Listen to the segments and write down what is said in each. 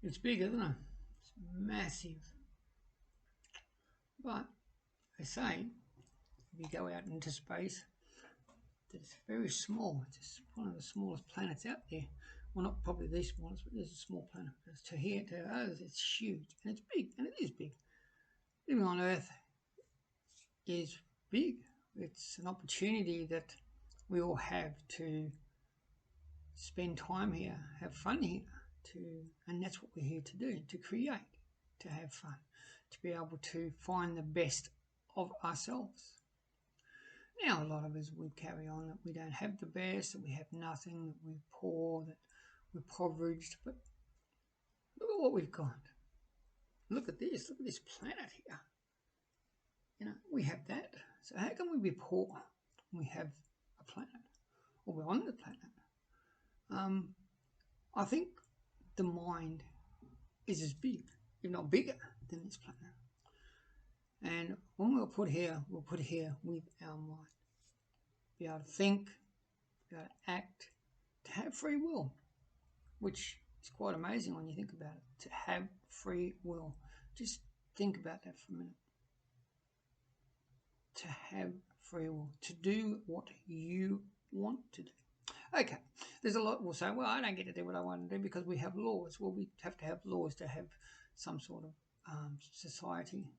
It's big, isn't it? It's massive. But they say if you go out into space, that it's very small. It's one of the smallest planets out there. Well, not probably the smallest, but there's a small planet. But to here, to others, it's huge and it's big, and it is big. Living on Earth is big. It's an opportunity that we all have to spend time here, have fun here, and that's what we're here to do, to create, to have fun, to be able to find the best of ourselves. Now, a lot of us would carry on that we don't have the best, that we have nothing, that we're poor, that we're impoverished, but look at what we've got. Look at this planet here. We have that. So how can we be poor when we have a planet, or we're on the planet? I think the mind is as big, if not bigger, than this planet. And when we'll put here with our mind. Be able to think, be able to act, to have free will, which is quite amazing when you think about it. To have free will. Just think about that for a minute. To have free will. To do what you want to do. Okay, there's a lot we'll say, well, I don't get to do what I want to do because we have laws. Well, we have to have laws to have some sort of society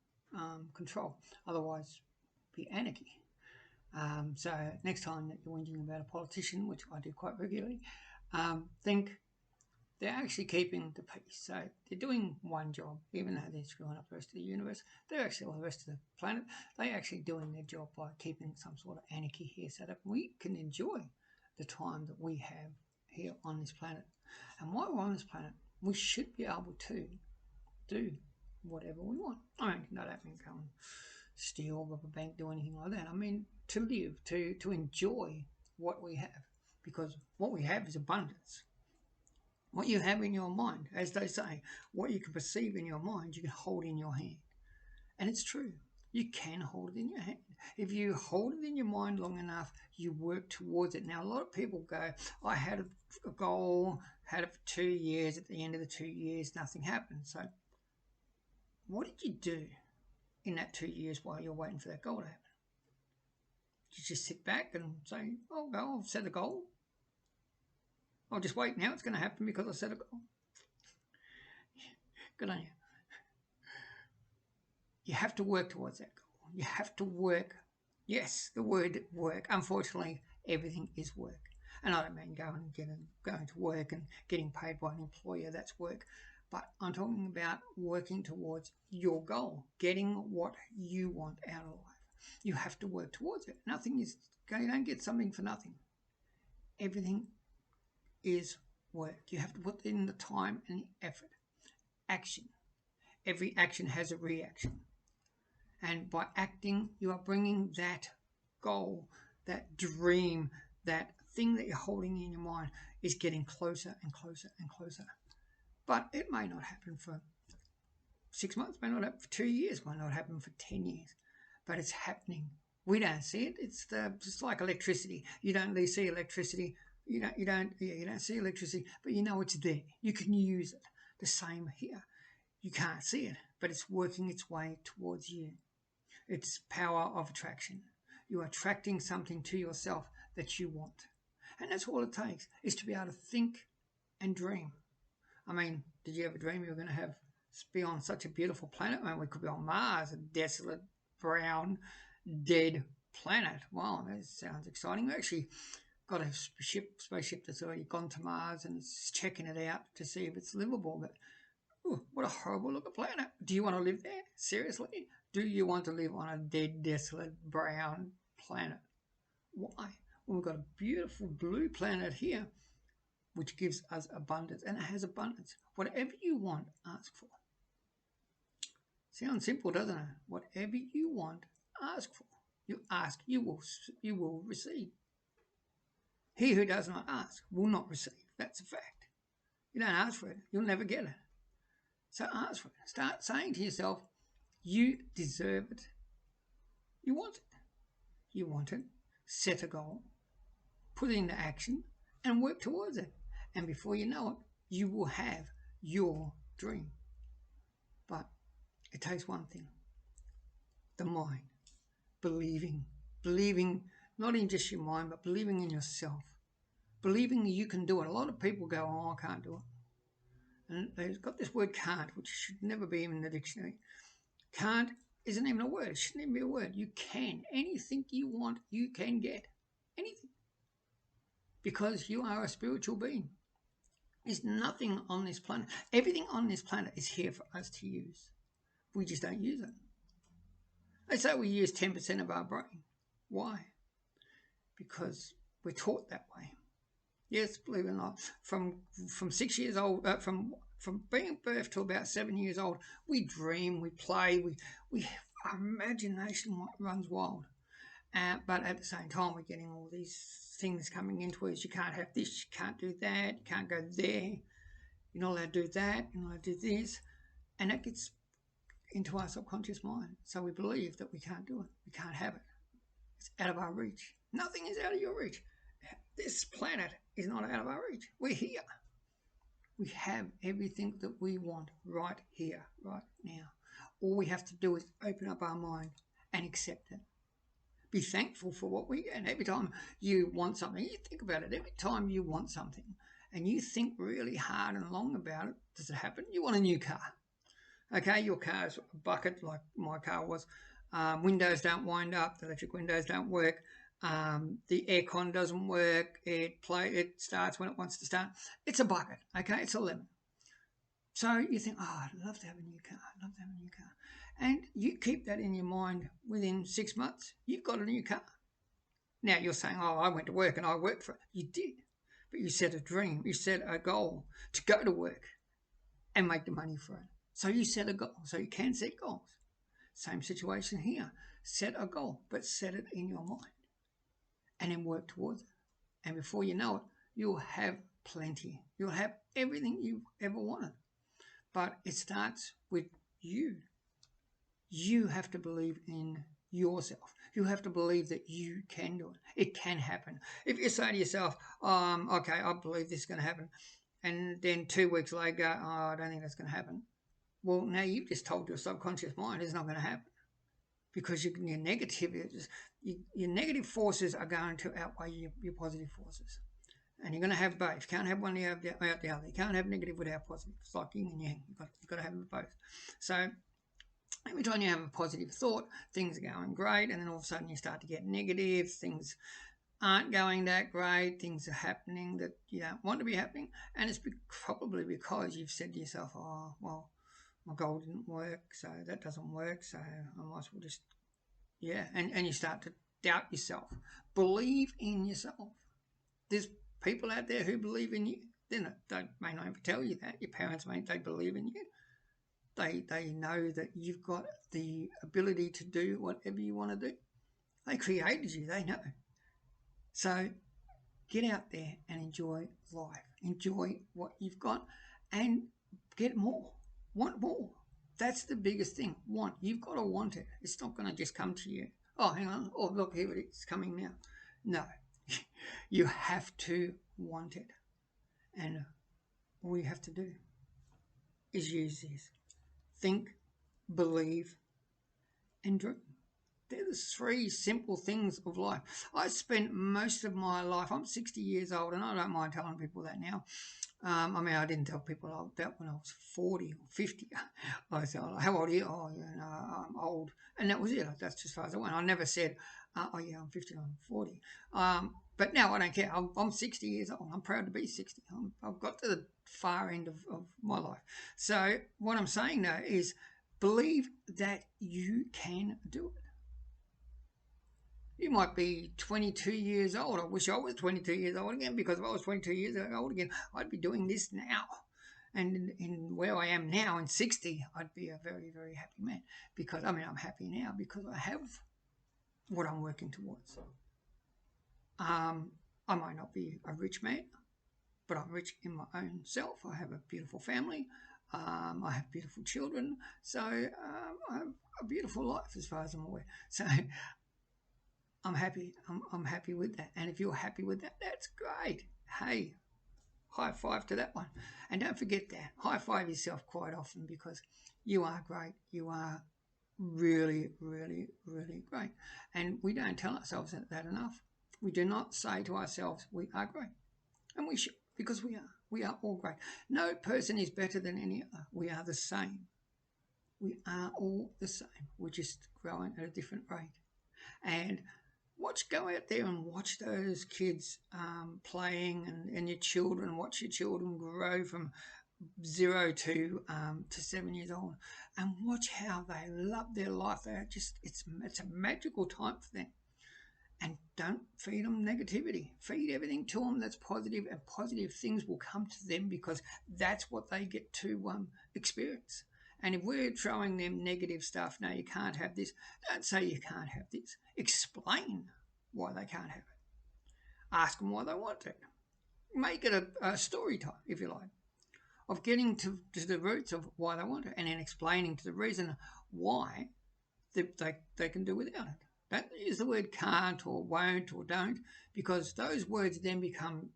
control. Otherwise, it'd be anarchy. So next time that you're wondering about a politician, which I do quite regularly, think they're actually keeping the peace. So they're doing one job, even though they're screwing up the rest of the universe. They're actually, or the rest of the planet, they're actually doing their job by keeping some sort of anarchy here so that we can enjoy the time that we have here on this planet. And while we're on this planet, we should be able to do whatever we want. I mean, no, that means go and steal, rob a bank, do anything like that. I mean, to live, to enjoy what we have, because what we have is abundance. What you have in your mind, as they say, what you can perceive in your mind, you can hold in your hand. And it's true. You can hold it in your hand. If you hold it in your mind long enough, you work towards it. Now, a lot of people go, I had a goal, had it for 2 years. At the end of the 2 years, nothing happened. So what did you do in that 2 years while you're waiting for that goal to happen? Did you just sit back and say, oh, well, I've set a goal. I'll just wait now. It's going to happen because I set a goal. Good on you. You have to work towards that goal. You have to work. Yes, the word work. Unfortunately, everything is work. And I don't mean going to work and getting paid by an employer. That's work. But I'm talking about working towards your goal, getting what you want out of life. You have to work towards it. You don't get something for nothing. Everything is work. You have to put in the time and the effort. Action. Every action has a reaction. And by acting, you are bringing that goal, that dream, that thing that you're holding in your mind is getting closer and closer and closer. But it may not happen for 6 months, may not happen for 2 years, may not happen for 10 years, but it's happening. We don't see it. It's just like electricity. You don't really see electricity. You don't see electricity, but you know it's there. You can use it. The same here. You can't see it, but it's working its way towards you. It's power of attraction. You're attracting something to yourself that you want. And that's all it takes, is to be able to think and dream. I mean, did you ever dream you were going to be on such a beautiful planet? I mean, we could be on Mars, a desolate, brown, dead planet. Wow, that sounds exciting. We actually got a spaceship that's already gone to Mars and it's checking it out to see if it's livable. But ooh, what a horrible looking planet. Do you want to live there? Seriously? Do you want to live on a dead, desolate, brown planet? Why? Well, we've got a beautiful blue planet here, which gives us abundance, and it has abundance. Whatever you want, ask for. Sounds simple, doesn't it? Whatever you want, ask for. You ask, you will receive. He who does not ask will not receive. That's a fact. You don't ask for it, you'll never get it. So ask for it. Start saying to yourself, you deserve it. You want it. You want it. Set a goal. Put it into action and work towards it. And before you know it, you will have your dream. But it takes one thing, the mind, believing not in just your mind, but believing in yourself, believing that you can do it. A lot of people go, oh, I can't do it. And they've got this word can't, which should never be in the dictionary. Can't isn't even a word. It shouldn't even be a word. You can. Anything you want, you can get. Anything. Because you are a spiritual being. There's nothing on this planet. Everything on this planet is here for us to use. We just don't use it. They say we use 10% of our brain. Why? Because we're taught that way. Yes, believe it or not, from 6 years old, from being birth to about 7 years old, we dream, we play, our imagination runs wild. But at the same time, we're getting all these things coming into us. You can't have this, you can't do that, you can't go there, you're not allowed to do that, you're not allowed to do this. And that gets into our subconscious mind. So we believe that we can't do it, we can't have it. It's out of our reach. Nothing is out of your reach. This planet is not out of our reach. We're here. We have everything that we want right here, right now. All we have to do is open up our mind and accept it. Be thankful for what we get. And every time you want something, you think about it. Every time you want something and you think really hard and long about it, does it happen? You want a new car. Okay, your car's a bucket like my car was. Windows don't wind up. The electric windows don't work. The aircon doesn't work. It starts when it wants to start. It's a bucket. Okay, it's a lemon. So you think, oh, I'd love to have a new car. I'd love to have a new car. And you keep that in your mind. Within 6 months, you've got a new car. Now you're saying, oh, I went to work and I worked for it. You did. But you set a dream. You set a goal to go to work and make the money for it. So you set a goal. So you can set goals. Same situation here. Set a goal, but set it in your mind. And then work towards it. And before you know it, you'll have plenty. You'll have everything you've ever wanted. But it starts with you. You have to believe in yourself. You have to believe that you can do it. It can happen. If you say to yourself, okay, I believe this is going to happen, and then 2 weeks later go, oh, I don't think that's going to happen. Well, now you've just told your subconscious mind it's not going to happen. Because your negative forces are going to outweigh your positive forces. And you're going to have both. You can't have one without the other. You can't have negative without positive. It's like yin and yang. You've got to have them both. So every time you have a positive thought, things are going great, and then all of a sudden you start to get negative. Things aren't going that great. Things are happening that you don't want to be happening. And it's probably because you've said to yourself, oh, well, my goal didn't work, so that doesn't work, so I might as well just, yeah. And you start to doubt yourself. Believe in yourself. There's people out there who believe in you. They may not even tell you that. Your parents they believe in you. They know that you've got the ability to do whatever you want to do. They created you. They know. So get out there and enjoy life. Enjoy what you've got and get more. Want more. That's the biggest thing. Want. You've got to want it. It's not going to just come to you. Oh, hang on. Oh, look, here it is coming now. No. You have to want it. And all you have to do is use this. Think, believe, and dream. They're the 3 simple things of life. I spent most of my life, I'm 60 years old, and I don't mind telling people that now. I didn't tell people that when I was 40 or 50. I said, how old are you? Oh, I'm old. And that was it. That's just as far as I went. I never said, oh, yeah, I'm 50, I'm 40. But now I don't care. I'm 60 years old. I'm proud to be 60. I've got to the far end of my life. So what I'm saying now is believe that you can do it. You might be 22 years old. I wish I was 22 years old again, because if I was 22 years old again, I'd be doing this now. And in where I am now, in 60, I'd be a very, very happy man. Because, I'm happy now because I have what I'm working towards. I might not be a rich man, but I'm rich in my own self. I have a beautiful family. I have beautiful children. So I have a beautiful life as far as I'm aware. So I'm happy. I'm happy with that. And if you're happy with that, that's great. Hey, High five to that one. And don't forget that. High five yourself quite often, because you are great. You are really, really, really great. And we don't tell ourselves that enough. We do not say to ourselves, we are great. And we should, because we are. We are all great. No person is better than any other. We are the same. We are all the same. We're just growing at a different rate. And go out there and watch those kids playing, and your children, watch your children grow from 0 to 7 years old, and watch how they love their life. They're just, it's a magical time for them. And don't feed them negativity. Feed everything to them that's positive, and positive things will come to them, because that's what they get to experience. And if we're throwing them negative stuff, no, you can't have this. Don't say you can't have this. Explain why they can't have it. Ask them why they want it. Make it a story time, if you like, of getting to the roots of why they want it, and then explaining to the reason why they can do without it. Don't use the word can't or won't or don't, because those words then become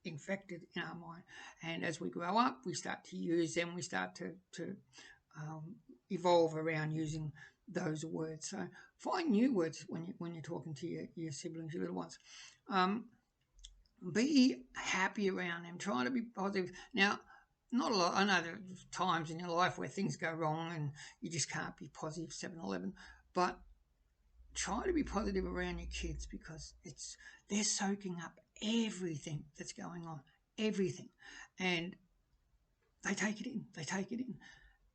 infected in our mind. And as we grow up, we start to use them. We start to evolve around using those words. So find new words when you're talking to your siblings, your little ones. Be happy around them. Try to be positive. Now, not a lot. I know there are times in your life where things go wrong and you just can't be positive 7-Eleven, but try to be positive around your kids, because they're soaking up everything that's going on, everything, and they take it in. They take it in.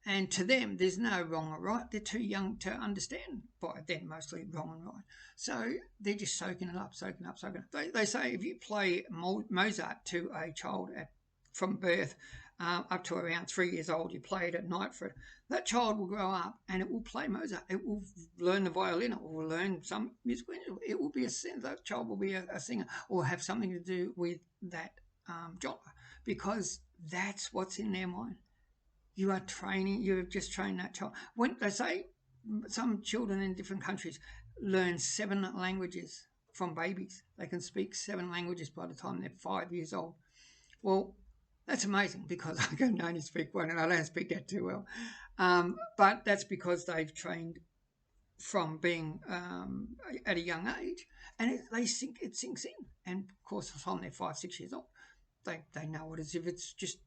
And to them, there's no wrong or right. They're too young to understand by then, mostly wrong and right. So they're just soaking it up, soaking up, soaking up. They say if you play Mozart to a child from birth up to around 3 years old, you play it at night for it, that child will grow up and it will play Mozart. It will learn the violin, it will learn some musical instrument. It will be a singer. That child will be a singer, or have something to do with that genre, because that's what's in their mind. You are training, you've just trained that child. When they say some children in different countries learn 7 languages from babies, they can speak 7 languages by the time they're 5 years old. Well, that's amazing, because I can only speak one and I don't speak that too well. But that's because they've trained from being at a young age, and it sinks in. And of course, by the time they're 5, 6 years old, they know it as if it's just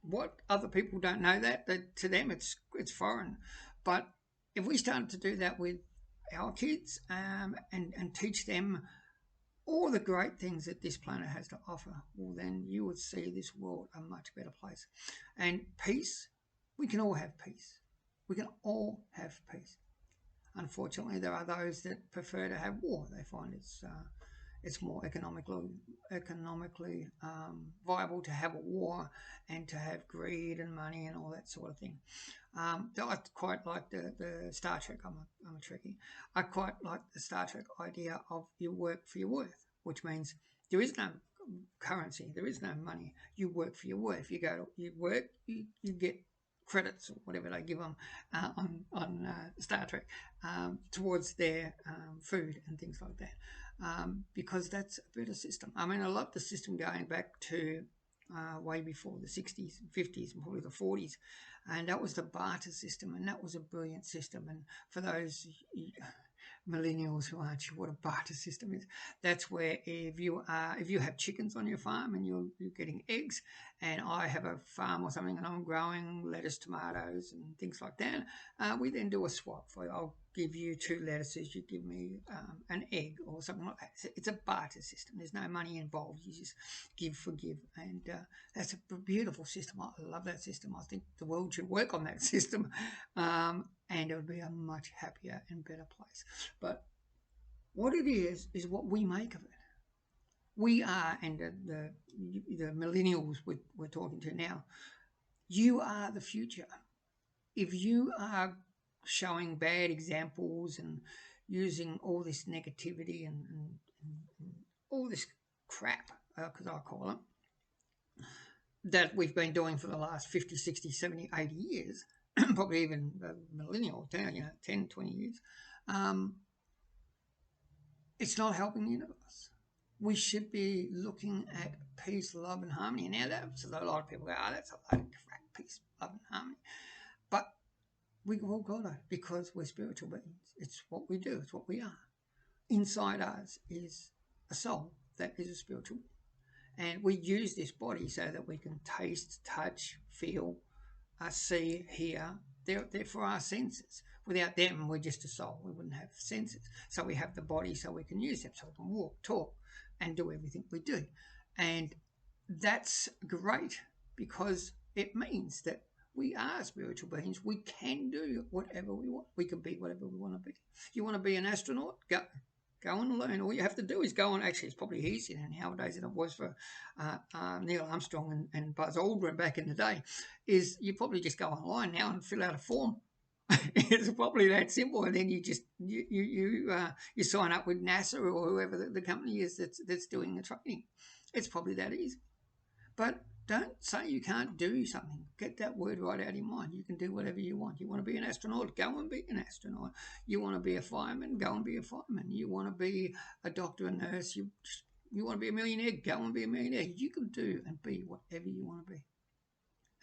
what other people don't know that to them it's foreign. But if we started to do that with our kids, and teach them all the great things that this planet has to offer, well, then you would see this world a much better place. And peace, we can all have peace. We can all have peace. Unfortunately, there are those that prefer to have war. They find it's more economically viable to have a war and to have greed and money and all that sort of thing. I quite like the Star Trek. I'm a Trekkie. I quite like the Star Trek idea of you work for your worth, which means there is no currency, there is no money. You work for your worth. You work, you get credits or whatever they give them on Star Trek towards their food and things like that, because that's a better system. I mean, I love the system going back to way before the 60s, 50s, and probably the 40s, and that was the barter system, and that was a brilliant system. And for those millennials who aren't sure what a barter system is, that's where if you have chickens on your farm and you're getting eggs, and I have a farm or something and I'm growing lettuce, tomatoes and things like that, we then do a swap. I'll give you 2 lettuces, you give me an egg or something like that. It's a barter system. There's no money involved. You just give for give, and that's a beautiful system. I love that system. I think the world should work on that system, and it would be a much happier and better place. But what it is what we make of it. We are, and the millennials we're talking to now, you are the future. If you are showing bad examples and using all this negativity and all this crap, because I call it, that we've been doing for the last 50, 60, 70, 80 years, probably even the millennial, 10, 20 years, it's not helping the universe. we should be looking at peace, love, and harmony. Now, that's a lot of people go, oh, that's a lot of crap, peace, love, and harmony. But we all got it because we're spiritual beings. It's what we do, it's what we are. Inside us is a soul that is a spiritual being. And we use this body so that we can taste, touch, feel, see, hear. They're for our senses. Without them, we're just a soul. We wouldn't have senses. So we have the body so we can use them, so we can walk, talk, and do everything we do. And that's great because it means that we are spiritual beings. We can do whatever we want. We can be whatever we want to be. You want to be an astronaut? Go and learn. All you have to do is go on. Actually, it's probably easier nowadays than it was for Neil Armstrong and Buzz Aldrin back in the day. Is you probably just go online now and fill out a form. It's probably that simple, and then you just you sign up with NASA or whoever the company is that's doing the training. It's probably that easy. But don't say you can't do something. Get that word right out of your mind. You can do whatever you want. You want to be an astronaut? Go and be an astronaut. You want to be a fireman? Go and be a fireman. You want to be a doctor, a nurse? You want to be a millionaire? Go and be a millionaire. You can do and be whatever you want to be.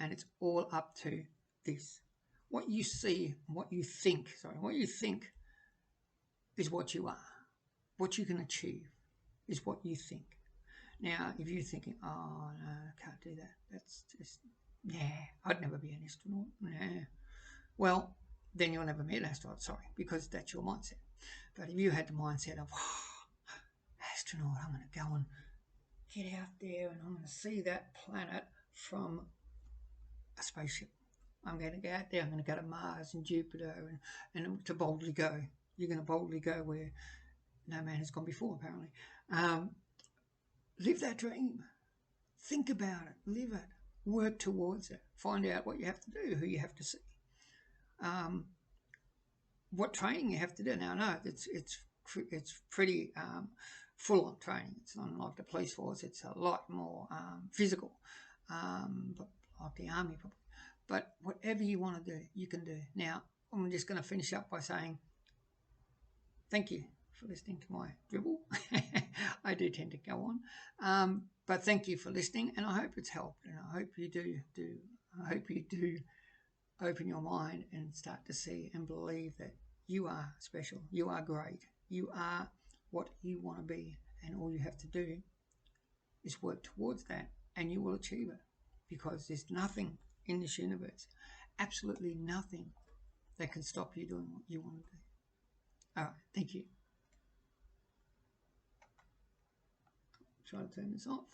And it's all up to this. What you see, what you think is what you are. What you can achieve is what you think. Now, if you're thinking, oh, no, I can't do that. That's just, I'd never be an astronaut. Nah. Well, then you'll never be an astronaut, sorry, because that's your mindset. But if you had the mindset of, astronaut, I'm going to go and get out there and I'm going to see that planet from a spaceship. I'm going to go out there, I'm going to go to Mars and Jupiter and to boldly go. You're going to boldly go where no man has gone before, apparently. Live that dream. Think about it. Live it. Work towards it. Find out what you have to do, who you have to see, what training you have to do. Now, no, it's pretty full on training. It's not like the police force. It's a lot more physical, but like the army probably. But whatever you want to do, you can do. Now, I'm just going to finish up by saying thank you for listening to my dribble. I do tend to go on. But thank you for listening, and I hope it's helped. And I hope you do. I hope you do open your mind and start to see and believe that you are special. You are great. You are what you want to be, and all you have to do is work towards that, and you will achieve it. Because there's nothing in this universe, absolutely nothing, that can stop you doing what you want to do. All right. Thank you. Try to turn this off.